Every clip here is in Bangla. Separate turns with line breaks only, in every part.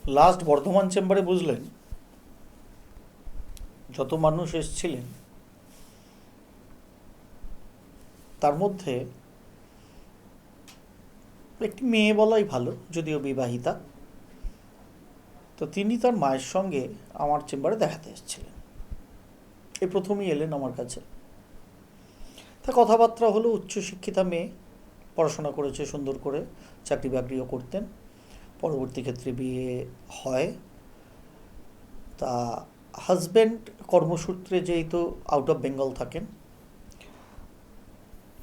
লাস্ট বর্ধমান চেম্বারে বুঝলেন যত মানুষ এসছিলেন তার মধ্যে একটি মেয়ে বলাই ভালো, যদিও বিবাহিতা। তো তিনি তার মায়ের সঙ্গে আমার চেম্বারে দেখাতে এসেছিলেন। এই প্রথমেই এলেন আমার কাছে। তা কথাবার্তা হলো। উচ্চশিক্ষিতা মেয়ে, পড়াশোনা করেছে সুন্দর করে, চাকরি বাকরিও করতেন। পরবর্তী ক্ষেত্রে বিয়ে হয়। তা হাজব্যান্ড কর্মসূত্রে যেহেতু আউট অফ বেঙ্গল থাকেন,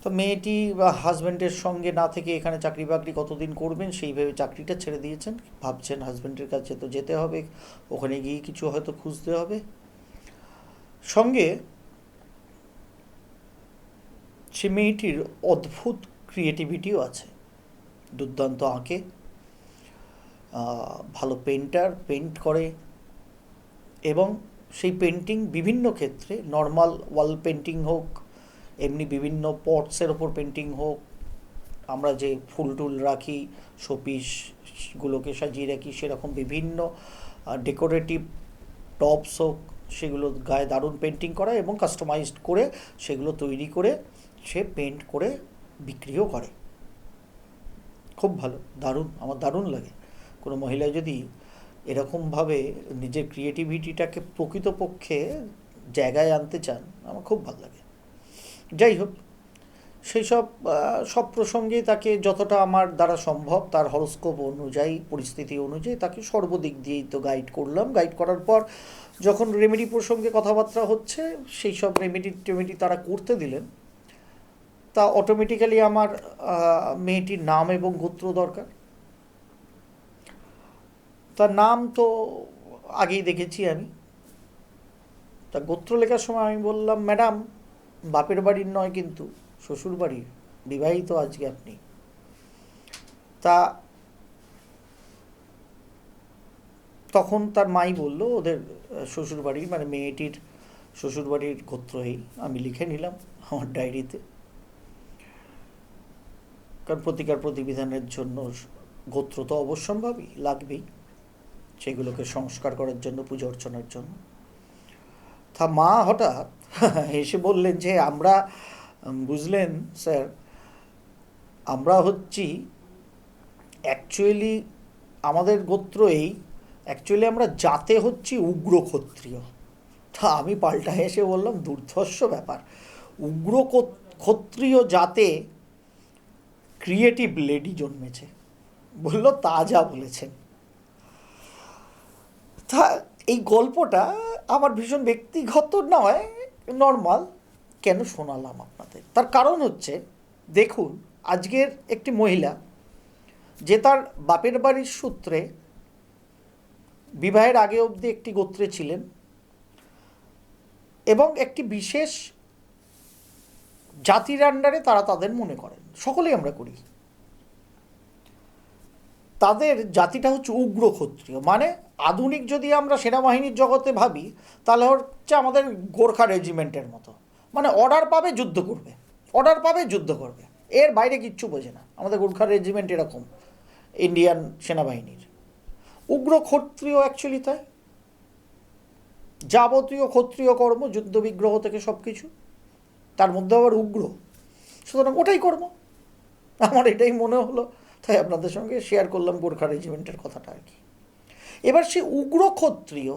তো মেয়েটি বা হাজব্যান্ডের সঙ্গে না থেকে এখানে চাকরি বাকরি কতদিন করবেন সেই ভেবে চাকরিটা ছেড়ে দিয়েছেন। ভাবছেন হাজব্যান্ডের কাছে তো যেতে হবে, ওখানে গিয়ে কিছু হয়তো খুঁজতে হবে। সঙ্গে সে মেয়েটির অদ্ভুত ক্রিয়েটিভিটিও আছে। দুর্দান্ত আঁকে, ভালো পেন্টার, পেন্ট করে, এবং সেই পেন্টিং বিভিন্ন ক্ষেত্রে, নর্মাল ওয়াল পেন্টিং হোক, এমনি বিভিন্ন পটসের ওপর পেন্টিং হোক, আমরা যে ফুল টুল রাখি, শোপিসগুলোকে সাজিয়ে রাখি, সেরকম বিভিন্ন ডেকোরেটিভ টপস হোক, সেগুলো গায়ে দারুণ পেন্টিং করা এবং কাস্টমাইজড করে সেগুলো তৈরি করে সে পেন্ট করে বিক্রিও করে। খুব ভালো, দারুণ, আমার দারুণ লাগে। কোনো মহিলা যদি এরকমভাবে নিজের ক্রিয়েটিভিটিটাকে প্রকৃতপক্ষে জায়গায় আনতে চান, আমার খুব ভালো লাগে। যাই হোক, সেই সব প্রসঙ্গে তাকে যতটা আমার দ্বারা সম্ভব তার হরস্কোপ অনুযায়ী, পরিস্থিতি অনুযায়ী তাকে সর্বদিক দিয়েই তো গাইড করলাম। গাইড করার পর যখন রেমেডি প্রসঙ্গে কথাবার্তা হচ্ছে, সেই সব টেমেডি তারা করতে দিলেন। তা অটোমেটিক্যালি আমার মেয়েটির নাম এবং গোত্র দরকার। তার নাম তো আগেই দেখেছি আমি। তা গোত্র লেখার সময় আমি বললাম, ম্যাডাম বাপের বাড়ির নয় কিন্তু শ্বশুর বাড়ির, বিবাহিত আজকে আপনি। তা তখন তার মাই বলল ওদের শ্বশুরবাড়ির, মানে মেয়েটির শ্বশুরবাড়ির গোত্রই আমি লিখে নিলাম আমার ডায়েরিতে। কারণ প্রতিকার প্রতিবিধানের জন্য গোত্র তো অবশ্যম্ভাবী, লাগবেই, সেগুলোকে সংস্কার করার জন্য, পুজো অর্চনার জন্য। তা মা হঠাৎ এসে বললেন যে আমরা, বুঝলেন স্যার, আমরা হচ্ছি অ্যাকচুয়ালি, আমাদের গোত্র এই, অ্যাকচুয়ালি আমরা জাতে হচ্ছি উগ্র ক্ষত্রিয়। তা আমি পাল্টা এসে বললাম, দুর্ধর্ষ ব্যাপার, উগ্র ক্ষত্রিয় জাতে ক্রিয়েটিভ লেডি জন্মেছে। বলল, তা যা বলেছেন। তা এই গল্পটা আমার ভীষণ ব্যক্তিগত নয়, নর্মাল। কেন শোনালাম আপনাদের, তার কারণ হচ্ছে, দেখুন, আজকের একটি মহিলা যে তার বাপের বাড়ির সূত্রে বিবাহের আগে অবধি একটি গোত্রে ছিলেন এবং একটি বিশেষ জাতির আন্ডারে তারা তাদের মনে করেন, সকলেই আমরা করি, তাদের জাতিটা হচ্ছে উগ্র ক্ষত্রিয়। মানে আধুনিক যদি আমরা সেনাবাহিনীর জগতে ভাবি, তাহলে হচ্ছে আমাদের গোর্খা রেজিমেন্টের মতো। মানে অর্ডার পাবে যুদ্ধ করবে, অর্ডার পাবে যুদ্ধ করবে, এর বাইরে কিচ্ছু বোঝে না। আমাদের গোর্খা রেজিমেন্ট এরকম, ইন্ডিয়ান সেনাবাহিনীর। উগ্র ক্ষত্রিয় অ্যাকচুয়ালি তাই, যাবতীয় ক্ষত্রিয় কর্ম, যুদ্ধ বিগ্রহ থেকে সব কিছু, তার মধ্যে আবার উগ্র, সুতরাং ওটাই কর্ম। আমার এটাই মনে হলো, তাই আপনাদের সঙ্গে শেয়ার করলাম গোর্খা রেজিমেন্টের কথাটা আর কি। এবার সে উগ্র ক্ষত্রিয়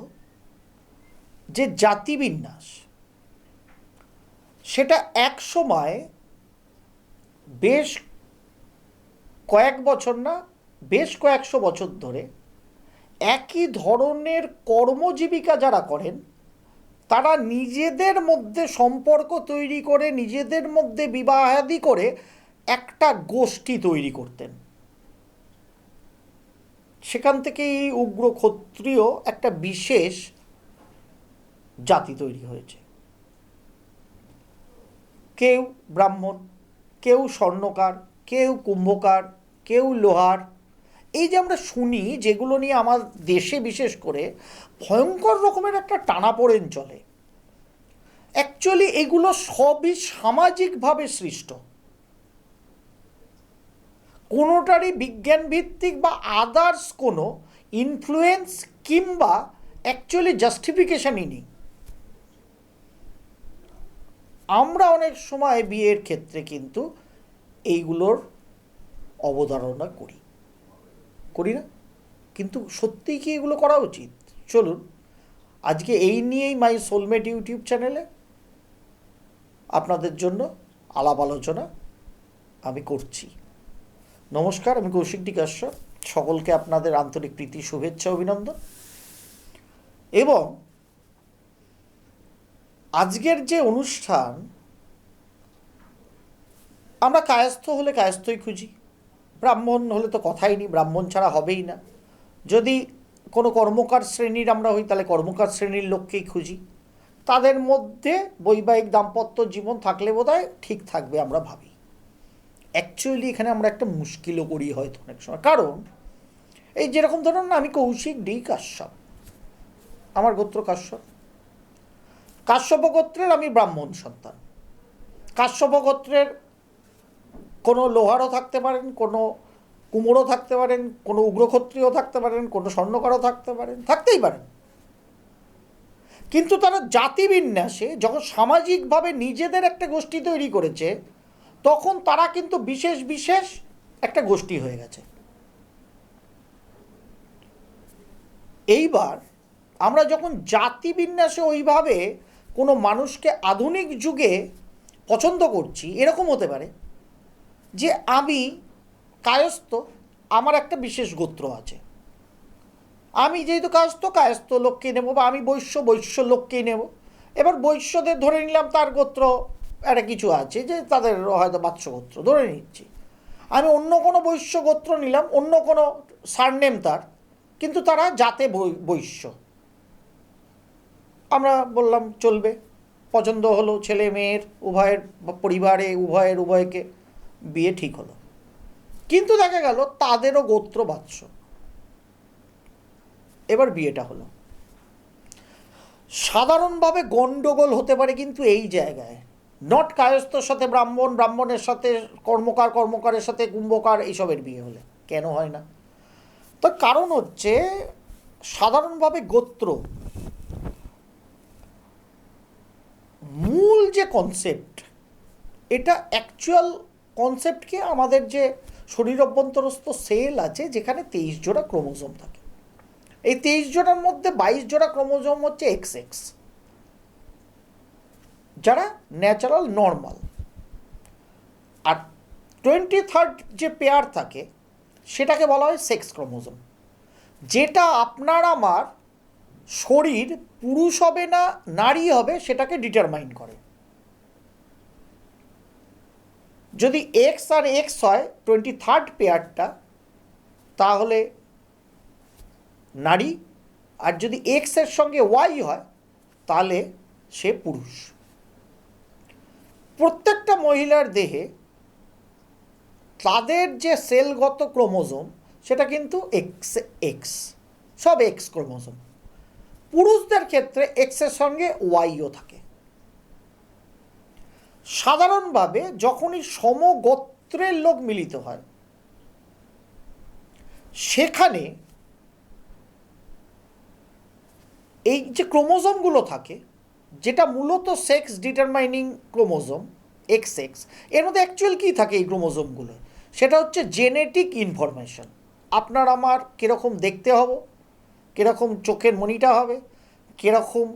যে জাতিবিন্যাস, সেটা এক সময় বেশ কয়েক বছর না, বেশ কয়েকশো বছর ধরে একই ধরনের কর্মজীবিকা যারা করেন, তারা নিজেদের মধ্যে সম্পর্ক তৈরি করে, নিজেদের মধ্যে বিবাহাদি করে একটা গোষ্ঠী তৈরি করতেন। সেখান থেকে এই উগ্র ক্ষত্রিয় একটা বিশেষ জাতি তৈরি হয়েছে। কেউ ব্রাহ্মণ, কেউ স্বর্ণকার, কেউ কুম্ভকার, কেউ লোহার। এই যে আমরা শুনি, যেগুলো নিয়ে আমার দেশে বিশেষ করে ভয়ঙ্কর রকমের একটা টানাপোড়েন চলে, অ্যাকচুয়ালি এগুলো সবই সামাজিকভাবে সৃষ্ট। কোনোটারই বিজ্ঞানভিত্তিক বা আদার্স কোনো ইনফ্লুয়েন্স কিংবা অ্যাকচুয়ালি জাস্টিফিকেশনই নেই। আমরা অনেক সময় বিয়ের ক্ষেত্রে কিন্তু এইগুলোর অবতারণা করি না? কিন্তু সত্যিই কি এগুলো করা উচিত? চলুন আজকে এই নিয়েই মাই সোলমেট ইউটিউব চ্যানেলে আপনাদের জন্য আলাপ আলোচনা আমি করছি। নমস্কার, আমি কৌশিক ডিকাশ্বর। সকলকে আপনাদের আন্তরিক প্রীতি, শুভেচ্ছা, অভিনন্দন। এবং আজকের যে অনুষ্ঠান, আমরা কায়স্থ হলে কায়স্থই খুঁজি, ব্রাহ্মণ হলে তো কথাই নেই, ব্রাহ্মণ ছাড়া হবেই না। যদি কোনো কর্মকার শ্রেণীর আমরা হই তাহলে কর্মকার শ্রেণীর লোককেই খুঁজি। তাদের মধ্যে বৈবাহিক দাম্পত্য জীবন থাকলে বোধহয় ঠিক থাকবে আমরা ভাবি। অ্যাকচুয়ালি এখানে আমরা একটা মুশকিলও করি হয়তো অনেক সময়। কারণ এই যেরকম ধরুন না, আমি কৌশিক ডি কাশ্যপ, আমার গোত্র কাশ্যপ, কাশ্যপ গোত্রের আমি ব্রাহ্মণ সন্তান। কাশ্যপ গোত্রের কোনো লোহারও থাকতে পারেন, কোনো কুমোরও থাকতে পারেন, কোনো উগ্রক্ষত্রিয়ও থাকতে পারেন, কোনো স্বর্ণকারও থাকতে পারেন, থাকতেই পারেন। কিন্তু তারা জাতিবিন্যাসে যখন সামাজিকভাবে নিজেদের একটা গোষ্ঠী তৈরি করেছে, তখন তারা কিন্তু বিশেষ বিশেষ একটা গোষ্ঠী হয়ে গেছে। এইবার আমরা যখন জাতিবিন্যাসে ওইভাবে কোনো মানুষকে আধুনিক যুগে পছন্দ করছি, এরকম হতে পারে যে আমি কায়স্থ, আমার একটা বিশেষ গোত্র আছে, আমি যেহেতু কায়স্থ লোককেই নেব, বা আমি বৈশ্য লোককেই নেব। এবার বৈশ্যদের ধরে নিলাম, তার গোত্র একটা কিছু আছে, যে তাদের হয়তো বাৎস গোত্র ধরে নিচ্ছি। আমি অন্য কোনো বৈশ্য গোত্র নিলাম, অন্য কোনো সারনেম তার, কিন্তু তারা জাতে বৈশ্য। আমরা বললাম চলবে, পছন্দ হলো, ছেলে মেয়ের উভয়ের পরিবারে উভয়কে বিয়ে ঠিক হলো। কিন্তু দেখা গেল তাদেরও গোত্র বাৎস। এবার বিয়েটা হলো। সাধারণভাবে গণ্ডগোল হতে পারে কিন্তু এই জায়গায়, নট কায়স্থর সাথে ব্রাহ্মণ, ব্রাহ্মণের সাথে কর্মকারের সাথে কুম্ভকার, এইসবের বিয়ে হলে কেন হয় না? তো কারণ হচ্ছে, সাধারণভাবে গোত্র মূল যে কনসেপ্ট, এটা অ্যাকচুয়াল কনসেপ্টকে আমাদের যে শরীর অভ্যন্তরস্থ সেল আছে, যেখানে 23 জোড়া ক্রোমোজোম থাকে, এই 23 জোড়ার মধ্যে 22 জোড়া ক্রোমোজোম হচ্ছে XX, যারা ন্যাচারাল নর্মাল। আর 23rd যে পেয়ার থাকে সেটাকে বলা হয় সেক্স ক্রোমোজোম, যেটা আপনার আমার শরীর পুরুষ হবে না নারী হবে সেটাকে ডিটারমাইন করে। যদি এক্স আর এক্স হয় 23rd পেয়ারটা, তাহলে নারী, আর যদি এক্সের সঙ্গে ওয়াই হয় তাহলে সে পুরুষ। প্রত্যেকটা মহিলার দেহে তাদের যে সেলগত ক্রোমোজোম সেটা কিন্তু এক্স, সব এক্স ক্রোমোজোম। পুরুষদের ক্ষেত্রে এক্সের সঙ্গে ওয়াইও থাকে। সাধারণভাবে যখনই সমগোত্রের লোক মিলিত হয়, সেখানে এই যে ক্রোমোজোমগুলো থাকে, যেটা মূলত সেক্স ডিটারমাইনিং ক্রোমোজোম XX, এর মধ্যে অ্যাকচুয়াল কী থাকে এই ক্রোমোজোমগুলো? সেটা হচ্ছে জেনেটিক ইনফরমেশন। আপনার আমার কীরকম দেখতে হবে, কীরকম চোখের মনিটা হবে, কীরকম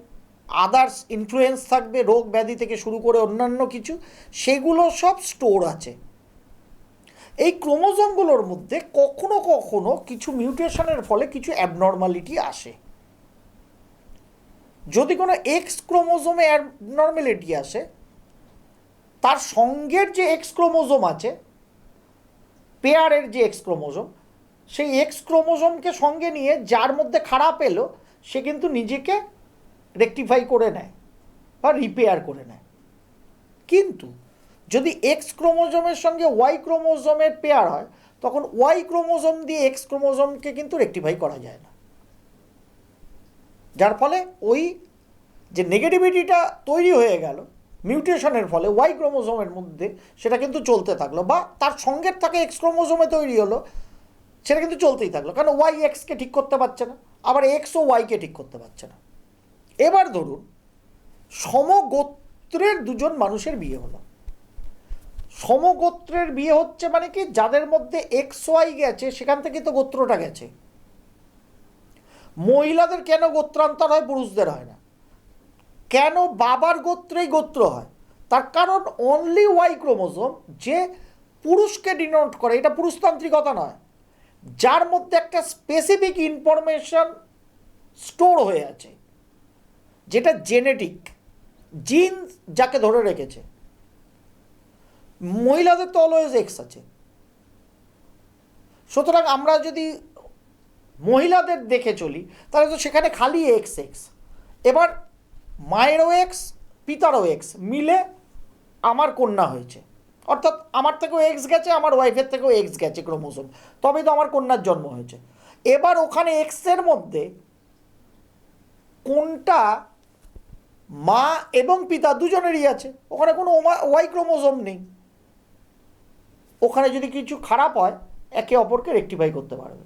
আদার্স ইনফ্লুয়েন্স থাকবে, রোগ ব্যাধি থেকে শুরু করে অন্যান্য কিছু, সেগুলো সব স্টোর আছে এই ক্রোমোজোমগুলোর মধ্যে। কখনো কখনো কিছু মিউটেশনের ফলে কিছু অ্যাবনর্মালিটি আসে। যদি কোনো এক্স ক্রোমোজোমে অ্যাবনর্মালিটি আসে, তার সঙ্গের যে এক্স ক্রোমোজোম আছে, পেয়ারের যে এক্স ক্রোমোজোম, সেই এক্স ক্রোমোজোমকে সঙ্গে নিয়ে যার মধ্যে খারাপ এলো, সে কিন্তু নিজেকে রেকটিফাই করে নেয় বা রিপেয়ার করে নেয়। কিন্তু যদি এক্স ক্রোমোজোমের সঙ্গে ওয়াই ক্রোমোজোমের পেয়ার হয়, তখন ওয়াই ক্রোমোজোম দিয়ে এক্স ক্রোমোজোমকে কিন্তু রেকটিফাই করা যায় না, যার ফলে ওই যে নেগেটিভিটিটা তৈরি হয়ে গেল মিউটেশনের ফলে ওয়াই ক্রোমোজোমের মধ্যে, সেটা কিন্তু চলতে থাকলো, বা তার সঙ্গের থাকে এক্স ক্রোমোজোমে তৈরি হলো, সেটা কিন্তু চলতেই থাকলো, কারণ ওয়াই এক্সকে ঠিক করতে পারছে না, আবার এক্সও ওয়াইকে ঠিক করতে পারছে না। এবার ধরুন সমগোত্রের দুজন মানুষের বিয়ে হলো। সমগোত্রের বিয়ে হচ্ছে মানে কি, যাদের মধ্যে এক্স ওয়াই গেছে সেখান থেকে তো গোত্রটা গেছে। মহিলাদের কেন গোত্রান্তর হয়, পুরুষদের হয় না? কেন বাবার গোত্রেই গোত্র হয়? তার কারণ অনলি ওয়াই ক্রোমোজোম যে পুরুষকে ডিনোট করে, এটা পুরুষতান্ত্রিকতা নয়, যার মধ্যে একটা স্পেসিফিক ইনফরমেশন স্টোর হয়ে আছে, যেটা জেনেটিক জিন যাকে ধরে রেখেছে। মহিলাদের তো অলওয়েজ এক্স আছে। সুতরাং আমরা যদি মহিলাদের দেখে চলি তাহলে তো সেখানে খালি এক্স এক্স। এবার মায়েরও এক্স পিতারও এক্স মিলে আমার কন্যা হয়েছে, অর্থাৎ আমার থেকেও এক্স গেছে, আমার ওয়াইফের থেকেও এক্স গেছে ক্রোমোজোম, তবেই তো আমার কন্যার জন্ম হয়েছে। এবার ওখানে এক্সের মধ্যে কোনটা মা এবং পিতা দুজনেরই আছে, ওখানে কোনো ওয়াই ক্রোমোজোম নেই। ওখানে যদি কিছু খারাপ হয় একে অপরকে রেকটিফাই করতে পারবে।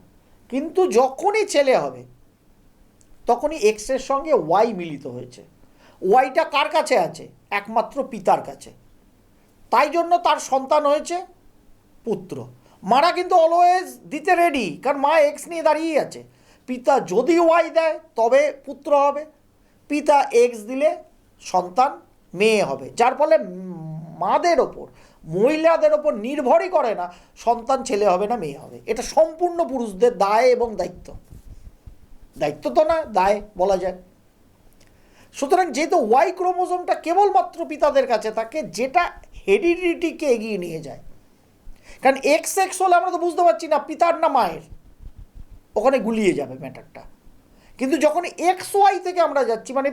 কিন্তু যখনই ছেলে হবে তখনই এক্সের সঙ্গে ওয়াই মিলিত হয়েছে। ওয়াইটা কার কাছে আছে? একমাত্র পিতার কাছে। তাই জন্য তার সন্তান হয়েছে পুত্র। মারা কিন্তু অলওয়েজ দিতে রেডি, কারণ মা এক্স নিয়ে দাঁড়িয়েই আছে। পিতা যদি ওয়াই দেয় তবে পুত্র হবে, পিতা এক্স দিলে সন্তান মেয়ে হবে। যার ফলে মাদের ওপর, মহিলাদের ওপর নির্ভরই করে না সন্তান ছেলে হবে না মেয়ে হবে। এটা সম্পূর্ণ পুরুষদের দায় এবং দায়িত্ব। দায়িত্ব তো না, দায় বলা যায়। সুতরাং যেহেতু ওয়াই ক্রোমোজোমটা কেবলমাত্র পিতাদের কাছে থাকে, যেটা হেরিডিটিকে এগিয়ে নিয়ে যায়। কারণ এক্স এক্স হলে আমরা তো বুঝতে পারছি না পিতার না মায়ের, ওখানে গুলিয়ে যাবে ম্যাটারটা। কিন্তু যখন এক্স ওয়াই থেকে আমরা যাচ্ছি, মানে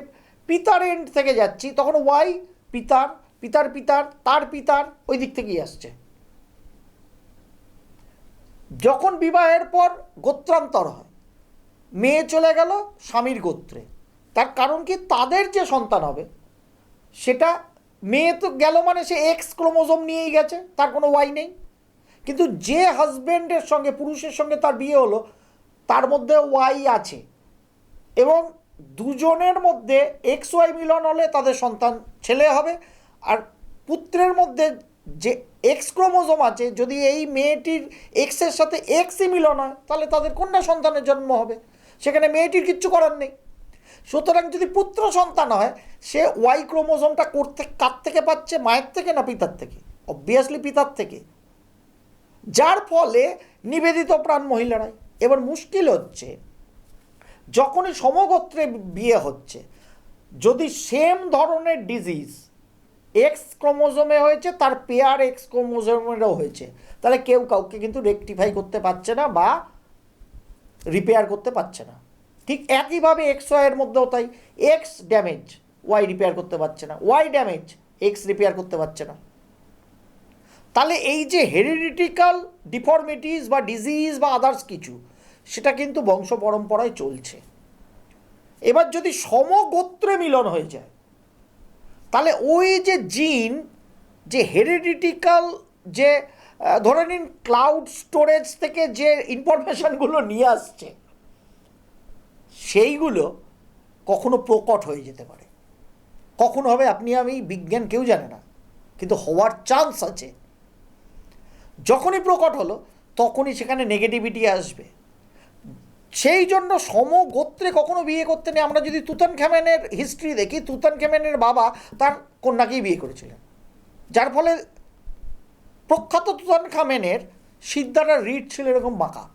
পিতার এন্ড থেকে যাচ্ছি, তখন ওয়াই পিতার পিতার পিতার তার পিতার ওই দিক থেকেই আসছে। যখন বিবাহের পর গোত্রান্তর হয়, মেয়ে চলে গেল স্বামীর গোত্রে, তার কারণ কি, তাদের যে সন্তান হবে সেটা, মেয়ে তো গেল মানে সে এক্স ক্রোমোজোম নিয়েই গেছে, তার কোনো ওয়াই নেই। কিন্তু যে হাজব্যান্ডের সঙ্গে, পুরুষের সঙ্গে তার বিয়ে হলো, তার মধ্যে ওয়াই আছে, এবং দুজনের মধ্যে এক্স ওয়াই মিলন হলে তাদের সন্তান ছেলে হবে। আর পুত্রের মধ্যে যে এক্স ক্রোমোজোম আছে, যদি এই মেয়েটির এক্সের সাথে এক্সই মিলন হয় তাহলে তাদের কন্যা সন্তানের জন্ম হবে, সেখানে মেয়েটির কিচ্ছু করার নেই। সুতরাং যদি পুত্র সন্তান হয়, সে ওয়াই ক্রোমোজোমটা করতে কার থেকে পাচ্ছে, মায়ের থেকে না পিতার থেকে? অবভিয়াসলি পিতার থেকে। যার ফলে নিবেদিত প্রাণ মহিলারাই। এবার মুশকিল হচ্ছে যখনই সমগোত্রে বিয়ে হচ্ছে, যদি সেম ধরনের ডিজিজ এক্স ক্রোমোজোমে হয়েছে, তার পেয়ার এক্স ক্রোমোজোমেরও হয়েছে, তাহলে কেউ কাউকে কিন্তু রেকটিফাই করতে পারছে না বা রিপেয়ার করতে পারছে না। ঠিক একইভাবে এক্স ওয়াইয়ের মধ্যেও তাই, এক্স ড্যামেজ ওয়াই রিপেয়ার করতে পারছে না, ওয়াই ড্যামেজ এক্স রিপেয়ার করতে পারছে না। তাহলে এই যে হেরিডিটিক্যাল ডিফর্মিটিস বা ডিজিজ বা আদার্স কিছু, সেটা কিন্তু বংশ পরম্পরায় চলছে। এবার যদি সমগোত্রে মিলন হয়ে যায়, তাহলে ওই যে জিন, যে হেরিডিটিক্যাল, যে ধরে নিন ক্লাউড স্টোরেজ থেকে যে ইনফরমেশানগুলো নিয়ে আসছে, সেইগুলো কখনো প্রকট হয়ে যেতে পারে। কখন হবে আপনি আমি বিজ্ঞান কেউ জানে না, কিন্তু হওয়ার চান্স আছে। যখনই প্রকট হলো তখনই সেখানে নেগেটিভিটি আসবে। সেই জন্য সমগোত্রে কখনো বিয়ে করতে নেই। আমরা যদি তুতানখামেনের হিস্ট্রি দেখি, তুতানখামেনের বাবা তার কন্যাকেই বিয়ে করেছিলেন, যার ফলে প্রখ্যাত তুতানখামেনের সিদ্ধারা রিড ছিল এরকম বাঁকা।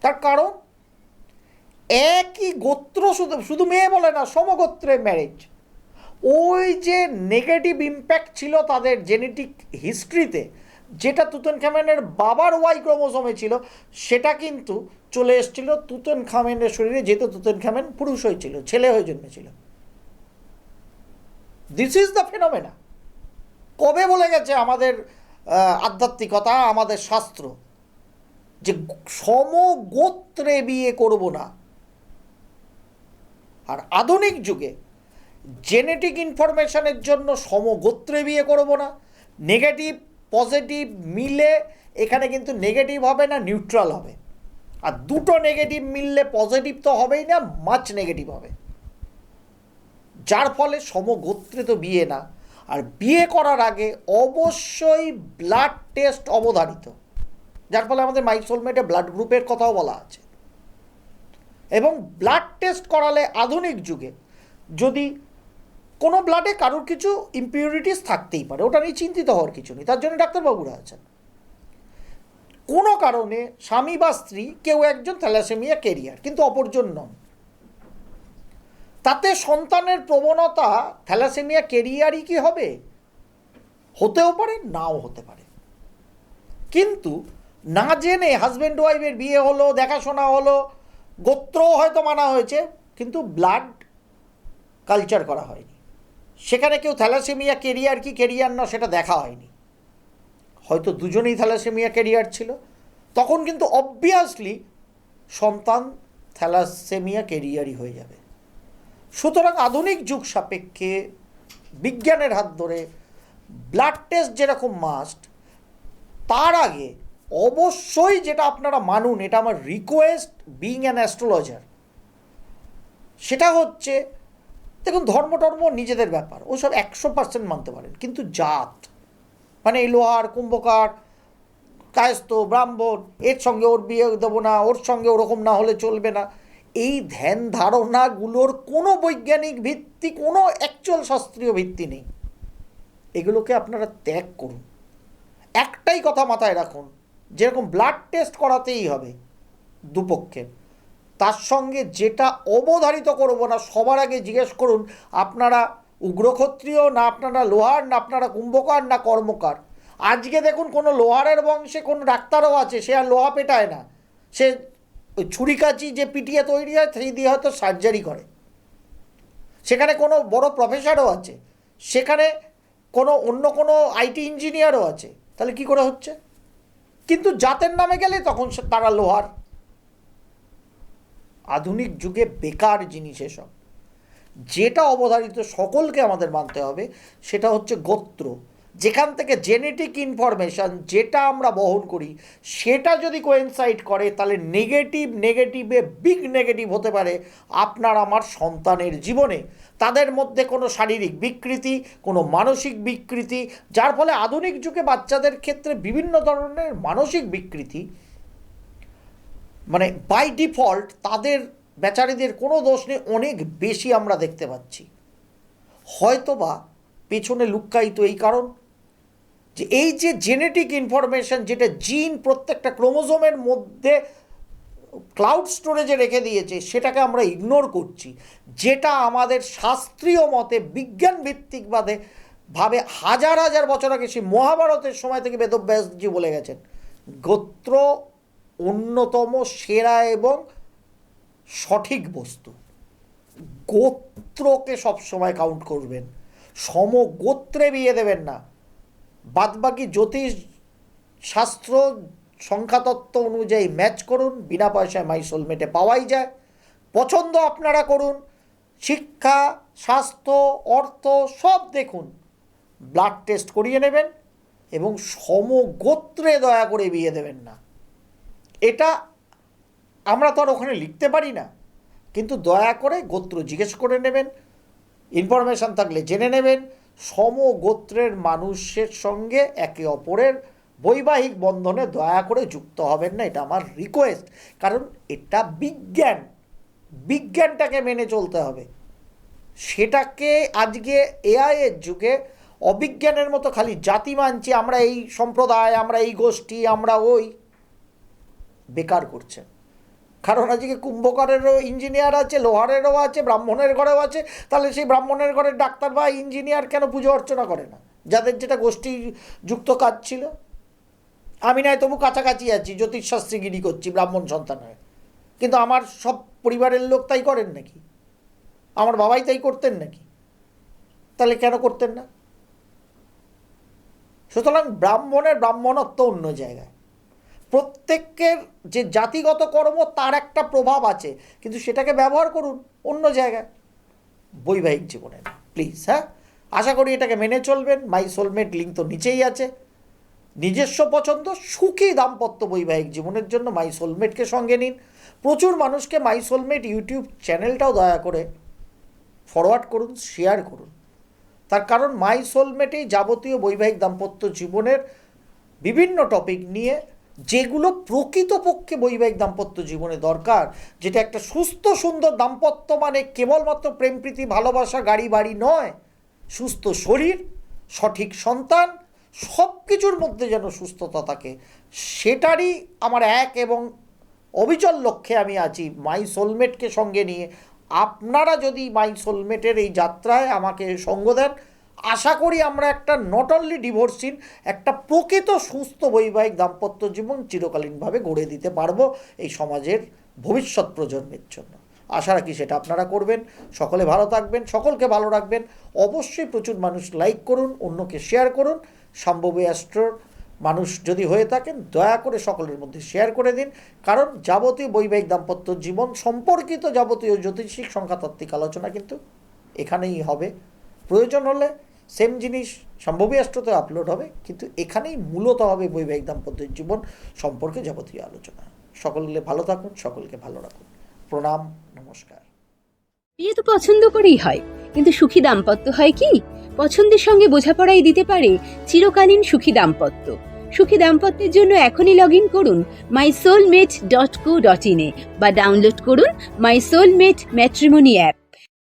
তার কারণ একই গোত্র, শুধু মেয়ে বলে না, সমগোত্রে ম্যারেজ। ওই যে নেগেটিভ ইম্প্যাক্ট ছিল তাদের জেনেটিক হিস্ট্রিতে, যেটা তুতানখামেনের বাবার ওয়াই ক্রোমোজোমে ছিল, সেটা কিন্তু চলে এসেছিল তুতানখামেনের শরীরে, যেহেতু তুতানখামেন পুরুষ হয়েছিল, ছেলে হয়ে জন্মেছিল। This is the phenomena. কবে বলে গেছে আমাদের আধ্যাত্মিকতা, আমাদের শাস্ত্র, যে সমগোত্রে বিয়ে করব না। আর আধুনিক যুগে জেনেটিক ইনফরমেশনের জন্য সমগোত্রে বিয়ে করব না, নেগেটিভ পজিটিভ মিলে এখানে কিন্তু নেগেটিভ হবে না, নিউট্রাল হবে। আর দুটো নেগেটিভ মিললে পজিটিভ তো হবেই না, মাচ নেগেটিভ হবে, যার ফলে সমগোত্রে তো বিয়ে না। আর বিয়ে করার আগে অবশ্যই ব্লাড টেস্ট অবধারিত, যার ফলে আমাদের মাই সোলমেটে ব্লাড গ্রুপের কথাও বলা আছে। এবং ব্লাড টেস্ট করালে আধুনিক যুগে যদি কোনো ব্লাডে কারোর কিছু ইমপিউরিটিস থাকতেই পারে, ওটা নিয়ে চিন্তিত হওয়ার কিছু নেই, তার জন্য ডাক্তারবাবুরা আছেন। কোনো কারণে স্বামী বা স্ত্রী কেউ একজন থ্যালাসেমিয়া ক্যারিয়ার কিন্তু অপরজন নন, তাতে সন্তানের প্রবণতা থ্যালাসেমিয়া ক্যারিয়ারই কি হবে? হতেও পারে, নাও হতে পারে। কিন্তু না জেনে হাজব্যান্ড ওয়াইফের বিয়ে হলো, দেখাশোনা হলো, গোত্রও হয়তো মানা হয়েছে, কিন্তু ব্লাড কালচার করা হয়নি, সেখানে কেউ থ্যালাসেমিয়া ক্যারিয়ার কি ক্যারিয়ার না সেটা দেখা হয়নি, হয়তো দুজনেই থ্যালাসেমিয়া ক্যারিয়ার ছিল, তখন কিন্তু অবভিয়াসলি সন্তান থ্যালাসেমিয়া ক্যারিয়ারই হয়ে যাবে। সুতরাং আধুনিক যুগ সাপেক্ষে বিজ্ঞানের হাত ধরে ব্লাড টেস্ট যেরকম মাস্ট, তার আগে অবশ্যই যেটা আপনারা মানুন, এটা আমার রিকোয়েস্ট বিইং অ্যান অ্যাস্ট্রোলজার, সেটা হচ্ছে, দেখুন ধর্ম টর্ম নিজেদের ব্যাপার, ওসব 100% মানতে পারেন, কিন্তু জাত মানে এই লোহার, কুম্ভকার, কায়স্থ, ব্রাহ্মণ, এর সঙ্গে ওর বিয়ে দেবো না, ওর সঙ্গে ওরকম না হলে চলবে না, এই ধ্যান ধারণাগুলোর কোনো বৈজ্ঞানিক ভিত্তি, কোনো অ্যাকচুয়াল শাস্ত্রীয় ভিত্তি নেই। এগুলোকে আপনারা ত্যাগ করুন। একটাই কথা মাথায় রাখুন, যেরকম ব্লাড টেস্ট করাতেই হবে দুপক্ষের, তার সঙ্গে যেটা অবধারিত করব না, সবার আগে জিজ্ঞেস করুন আপনারা উগ্রক্ষত্রিয় না, আপনারা লোহার না, আপনারা কুম্ভকার না কর্মকার। আজকে দেখুন কোনো লোহারের বংশে কোনো ডাক্তারও আছে, সে আর লোহা পেটায় না, সে ওই ছুরিকাচি যে পিটিয়ে তৈরি হয় সেই দিয়ে হয়তো সার্জারি করে। সেখানে কোনো বড় প্রফেসরও আছে, সেখানে কোনো অন্য কোনো আইটি ইঞ্জিনিয়ারও আছে, তাহলে কি করে হচ্ছে? কিন্তু জাতের নামে গেলে তখন তারা লোহার। আধুনিক যুগে বেকার জিনিস এসব। যেটা অবধারিত সকলকে আমাদের মানতে হবে সেটা হচ্ছে গোত্র, যেখান থেকে জেনেটিক ইনফরমেশান যেটা আমরা বহন করি সেটা যদি কোয়েনসাইড করে, তাহলে নেগেটিভে বিগ নেগেটিভ হতে পারে আপনার আমার সন্তানের জীবনে। তাদের মধ্যে কোনো শারীরিক বিকৃতি, কোনো মানসিক বিকৃতি, যার ফলে আধুনিক যুগে বাচ্চাদের ক্ষেত্রে বিভিন্ন ধরনের মানসিক বিকৃতি, মানে বাই ডিফল্ট তাদের বেচারিদের কোনো দোষ নেই, অনেক বেশি আমরা দেখতে পাচ্ছি। হয়তোবা পেছনে লুক্কায়িত এই কারণ যে এই যে জেনেটিক ইনফরমেশন, যেটা জিন প্রত্যেকটা ক্রোমোজোমের মধ্যে ক্লাউড স্টোরেজে রেখে দিয়েছে, সেটাকে আমরা ইগনোর করছি, যেটা আমাদের শাস্ত্রীয় মতে বিজ্ঞান ভিত্তিকভাবে ভাবে হাজার হাজার বছর আগে, সেই মহাভারতের সময় থেকে বেদব্যাসজি বলে গেছেন, গোত্র অন্যতম সেরা এবং সঠিক বস্তু। গোত্রকে সবসময় কাউন্ট করবেন, সমগোত্রে বিয়ে দেবেন না। বাদবাকি জ্যোতিষ শাস্ত্র সংখ্যাতত্ত্ব অনুযায়ী ম্যাচ করুন, বিনা পয়সায় মাই সোলমেটে পাওয়াই যায়। পছন্দ আপনারা করুন, শিক্ষা, স্বাস্থ্য, অর্থ সব দেখুন, ব্লাড টেস্ট করিয়ে নেবেন এবং সমগোত্রে দয়া করে বিয়ে দেবেন না। এটা আমরা তো আর ওখানে লিখতে পারি না, কিন্তু দয়া করে গোত্র জিজ্ঞেস করে নেবেন, ইনফরমেশান থাকলে জেনে নেবেন। সমগোত্রের মানুষের সঙ্গে একে অপরের বৈবাহিক বন্ধনে দয়া করে যুক্ত হবেন না, এটা আমার রিকোয়েস্ট। কারণ এটা বিজ্ঞান, বিজ্ঞানটাকে মেনে চলতে হবে। সেটাকে আজকে এআইয়ের যুগে অবিজ্ঞানের মতো খালি জাতি মানছি, আমরা এই সম্প্রদায়, আমরা এই গোষ্ঠী, আমরা ওই, বেকার করছেন। কারণ আজকে কুম্ভকারেরও ইঞ্জিনিয়ার আছে, লোহারেরও আছে, ব্রাহ্মণের ঘরেও আছে, তাহলে সেই ব্রাহ্মণের ঘরের ডাক্তার বা ইঞ্জিনিয়ার কেন পুজো অর্চনা করে না, যাদের যেটা গোষ্ঠীযুক্ত কাজ ছিল? আমি নয় তবু কাছাকাছি আছি, জ্যোতিষশাস্ত্রীগিরি করছি ব্রাহ্মণ সন্তান হয়ে, কিন্তু আমার সব পরিবারের লোক তাই করেন নাকি? আমার বাবাই তাই করতেন নাকি? তাহলে কেন করতেন না? সুতরাং ব্রাহ্মণের ব্রাহ্মণত্ব অন্য জায়গায়, প্রত্যেকের যে জাতিগত কর্ম তার একটা প্রভাব আছে, কিন্তু সেটাকে ব্যবহার করুন অন্য জায়গায়, বৈবাহিক জীবনে প্লিজ। হ্যাঁ, আশা করি এটাকে মেনে চলবেন। মাই সোলমেট লিঙ্ক তো নিচেই আছে, নিজস্ব পছন্দ, সুখী দাম্পত্য বৈবাহিক জীবনের জন্য মাই সোলমেটকে সঙ্গে নিন। প্রচুর মানুষকে মাই সোলমেট ইউটিউব চ্যানেলটাও দয়া করে ফরওয়ার্ড করুন, শেয়ার করুন। তার কারণ মাই সোলমেটেই যাবতীয় বৈবাহিক দাম্পত্য জীবনের বিভিন্ন টপিক নিয়ে, যেগুলো প্রকৃতপক্ষে বৈবাহিক দাম্পত্য জীবনে দরকার, যেটা একটা সুস্থ সুন্দর দাম্পত্য মানে কেবলমাত্র প্রেম প্রীতি ভালোবাসা গাড়ি বাড়ি নয়, সুস্থ শরীর, সঠিক সন্তান, সব কিছুর মধ্যে যেন সুস্থতা থাকে, সেটারই আমার এক এবং অবিচল লক্ষ্যে আমি আছি মাই সোলমেটকে সঙ্গে নিয়ে। আপনারা যদি মাই সোলমেটের এই যাত্রায় আমাকে সঙ্গ দেন, আশা করি আমরা একটা নট অনলি ডিভোর্সিন, একটা প্রকৃত সুস্থ বৈবাহিক দাম্পত্য জীবন চিরকালীনভাবে গড়ে দিতে পারবো এই সমাজের ভবিষ্যৎ প্রজন্মের জন্য। আশা রাখি সেটা আপনারা করবেন। সকলে ভালো থাকবেন, সকলকে ভালো রাখবেন। অবশ্যই প্রচুর মানুষ লাইক করুন, অন্যকে শেয়ার করুন। শাম্ভবী অ্যাস্ট্রোর মানুষ যদি হয়ে থাকেন, দয়া করে সকলের মধ্যে শেয়ার করে দিন, কারণ যাবতীয় বৈবাহিক দাম্পত্য জীবন সম্পর্কিত যাবতীয় জ্যোতিষিক সংখ্যাতাত্ত্বিক আলোচনা কিন্তু এখানেই হবে। প্রয়োজন হলে সেম জিনিস শাম্ভবী অ্যাস্ট্রোতে আপলোড হবে, কিন্তু এখানেই মূলত হবে বৈবাহিক দাম্পত্য জীবন সম্পর্কে যাবতীয় আলোচনা। সকলে ভালো থাকুন, সকলকে ভালো রাখুন। প্রণাম, নমস্কার।
বিয়ে তো পছন্দ করেই হয়, কিন্তু সুখী দাম্পত্য হয় কি? পছন্দের সঙ্গে বোঝাপড়াই দিতে পারে চিরকালীন সুখী দাম্পত্য। সুখী দাম্পত্যের জন্য এখনই লগ ইন করুন mysoulmate.co.in বা ডাউনলোড করুন মাই সোলমেট ম্যাট্রিমনি অ্যাপ।